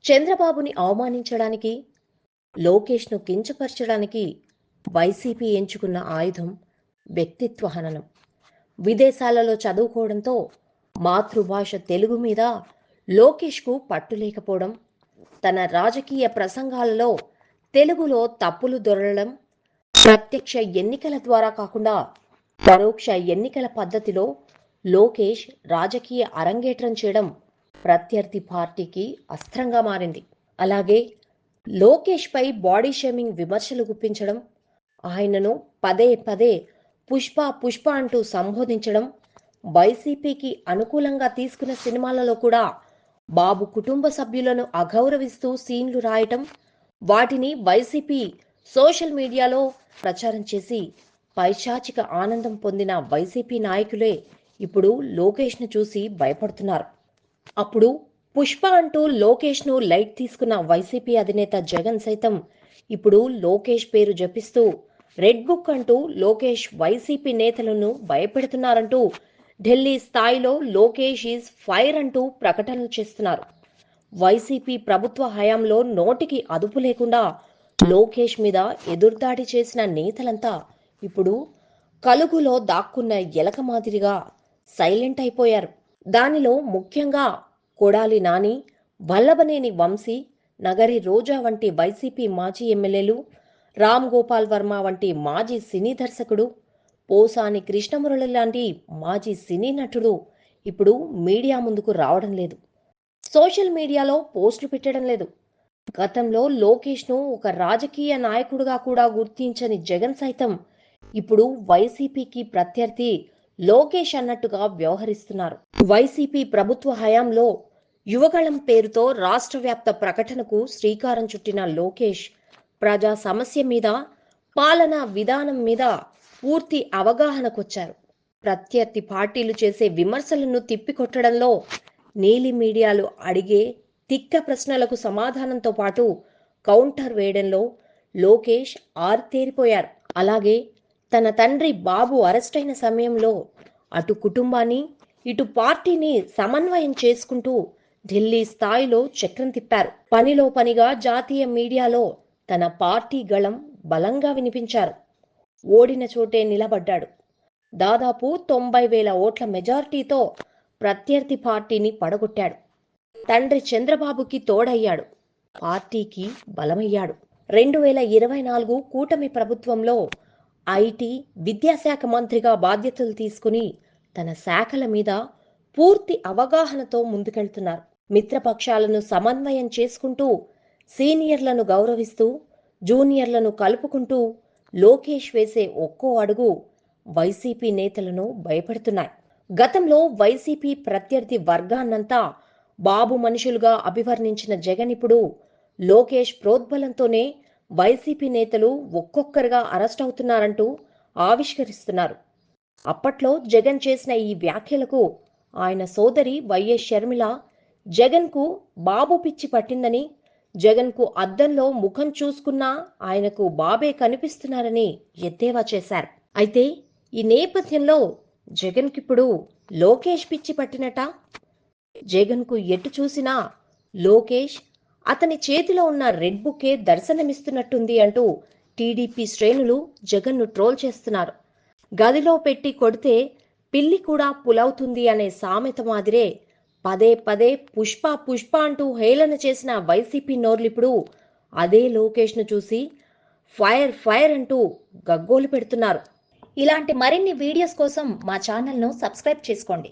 చంద్రబాబుని అవమానించడానికి, లోకేష్‌ను కించపరచడానికి వైసీపీ ఎంచుకున్న ఆయుధం వ్యక్తిత్వ హననం. విదేశాలలో చదువుకోవడంతో మాతృభాష తెలుగు మీద లోకేష్‌కు పట్టు లేకపోవడం, తన రాజకీయ ప్రసంగాలలో తెలుగులో తప్పులు దొరలడం, ప్రత్యక్ష ఎన్నికల ద్వారా కాకుండా పరోక్ష ఎన్నికల పద్ధతిలో లోకేష్ రాజకీయ అరంగేట్రం చేయడం ప్రత్యర్థి పార్టీకి అస్త్రంగా మారింది. అలాగే లోకేష్ పై బాడీ షేమింగ్ విమర్శలు గుప్పించడం, ఆయనను పదే పదే పుష్ప పుష్ప అంటూ సంబోధించడం, వైసీపీకి అనుకూలంగా తీసుకున్న సినిమాలలో కూడా బాబు కుటుంబ సభ్యులను అగౌరవిస్తూ సీన్లు రాయటం, వాటిని వైసీపీ సోషల్ మీడియాలో ప్రచారం చేసి పైశాచిక ఆనందం పొందిన వైసీపీ నాయకులే ఇప్పుడు లోకేష్ను చూసి భయపడుతున్నారు. అప్పుడు పుష్ప అంటూ లోకేష్ను లైట్ తీసుకున్న వైసీపీ అధినేత జగన్ సైతం ఇప్పుడు లోకేష్ పేరు జపిస్తూ రెడ్ బుక్ అంటూ లోకేష్ వైసీపీ నేతలను భయపెడుతున్నారంటూ ఢిల్లీ స్థాయిలో లోకేష్ ఈజ్ ఫైర్ అంటూ ప్రకటనలు చేస్తున్నారు. వైసీపీ ప్రభుత్వ హయాంలో నోటికి అదుపు లేకుండా లోకేష్ మీద ఎదురుదాడి చేసిన నేతలంతా ఇప్పుడు కలుగులో దాక్కున్న ఎలక మాదిరిగా సైలెంట్ అయిపోయారు. దానిలో ముఖ్యంగా కొడాలి నాని, వల్లభనేని వంశీ, నగరి రోజా వంటి వైసీపీ మాజీ ఎమ్మెల్యేలు, రామ్ గోపాల్ వర్మ వంటి మాజీ సినీ దర్శకుడు, పోసాని కృష్ణమురళి లాంటి మాజీ సినీ నటుడు ఇప్పుడు మీడియా ముందుకు రావడం లేదు. సోషల్ మీడియాలో పోస్టులు పెట్టడం లేదు. గతంలో లోకేష్ను ఒక రాజకీయ నాయకుడిగా కూడా గుర్తించని జగన్ సైతం ఇప్పుడు వైసీపీకి ప్రత్యర్థి లోకేష్ అన్నట్టుగా వ్యవహరిస్తున్నారు. వైసీపీ ప్రభుత్వ హయాంలో యువగళం పేరుతో రాష్ట్ర వ్యాప్త ప్రకటనకు శ్రీకారం చుట్టిన లోకేష్ ప్రజా సమస్య మీద, పాలనా విధానం మీద పూర్తి అవగాహనకొచ్చారు. ప్రత్యర్థి పార్టీలు చేసే విమర్శలను తిప్పికొట్టడంలో, నీలి మీడియాలు అడిగే తిక్క ప్రశ్నలకు సమాధానంతో పాటు కౌంటర్ వేయడంలో లోకేష్ ఆరితేరిపోయారు. అలాగే తన తండ్రి బాబు అరెస్ట్ అయిన సమయంలో అటు కుటుంబాన్ని, ఇటు పార్టీని సమన్వయం చేసుకుంటూ ఢిల్లీ స్థాయిలో చక్రం తిప్పారు. పనిలో పనిగా జాతీయ మీడియాలో తన పార్టీ గళం బలంగా వినిపించారు. ఓడిన చోటే నిలబడ్డాడు. దాదాపు 90,000 ఓట్ల మెజారిటీతో ప్రత్యర్థి పార్టీని పడగొట్టాడు. తండ్రి చంద్రబాబుకి తోడయ్యాడు. పార్టీకి బలమయ్యాడు. 2024 కూటమి ప్రభుత్వంలో ఐటీ, విద్యాశాఖ మంత్రిగా బాధ్యతలు తీసుకుని తన శాఖల మీద పూర్తి అవగాహనతో ముందుకెళ్తున్నారు. మిత్రపక్షాలను సమన్వయం చేసుకుంటూ, సీనియర్లను గౌరవిస్తూ, జూనియర్లను కలుపుకుంటూ లోకేష్ వేసే ఒక్కో అడుగు వైసీపీ నేతలను భయపెడుతున్నాయి. గతంలో వైసీపీ ప్రత్యర్థి వర్గాన్నంతా బాబు మనుషులుగా అభివర్ణించిన జగన్ ఇప్పుడు లోకేష్ ప్రోద్బలంతోనే వైసీపీ నేతలు ఒక్కొక్కరుగా అరెస్ట్ అవుతున్నారంటూ ఆవిష్కరిస్తున్నారు. అప్పట్లో జగన్ చేసిన ఈ వ్యాఖ్యలకు ఆయన సోదరి వైఎస్ షర్మిల జగన్కు బాబు పిచ్చి పట్టిందని, జగన్కు అద్దంలో ముఖం చూసుకున్నా ఆయనకు బాబే కనిపిస్తున్నారని ఎద్దేవా చేశారు. అయితే ఈ నేపథ్యంలో జగన్కిప్పుడు లోకేష్ పిచ్చి పట్టినట? జగన్కు ఎటు చూసినా లోకేష్, అతని చేతిలో ఉన్న రెడ్ బుక్కే దర్శనమిస్తున్నట్టుంది అంటూ టీడీపీ శ్రేణులు జగన్ను ట్రోల్ చేస్తున్నారు. గదిలో పెట్టి కొడితే పిల్లి కూడా పులవుతుంది అనే సామెత మాదిరే పదే పదే పుష్ప పుష్ప అంటూ హేళన చేసిన వైసీపీ నోర్లిప్పుడు అదే లోకేష్ను చూసి ఫైర్ ఫైర్ అంటూ గగ్గోలు పెడుతున్నారు. ఇలాంటి మరిన్ని వీడియోస్ కోసం మా ఛానల్ను సబ్స్క్రైబ్ చేసుకోండి.